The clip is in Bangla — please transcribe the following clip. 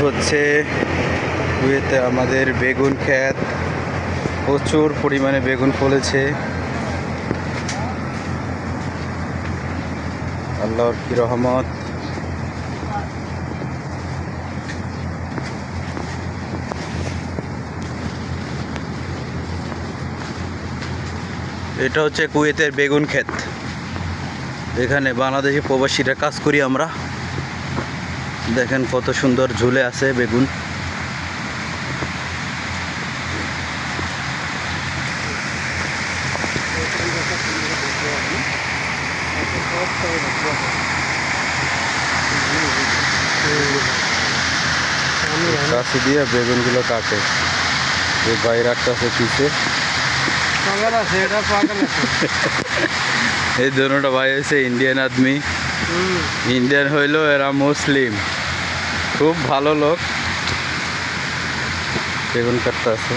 হচ্ছে কুয়েতে আমাদের বেগুন ক্ষেত, প্রচুর পরিমাণে বেগুন ফলেছে। আল্লাহর কি রহমত। এটা হচ্ছে কুয়েতের বেগুন ক্ষেত। এখানে বাংলাদেশি প্রবাসীরা কাজ করি আমরা। দেখেন কত সুন্দর ঝুলে আছে বেগুন। কাছে দিয়ে বেগুনগুলো কাটে। এই ভাই রাখতেছে পিছে। এই দুটোটা ভাই হয়েছে ইন্ডিয়ান আদমি। ইন্ডিয়ান হইলেও এরা মুসলিম, খুব ভালো লোক। বেগুন কাটতে আছে।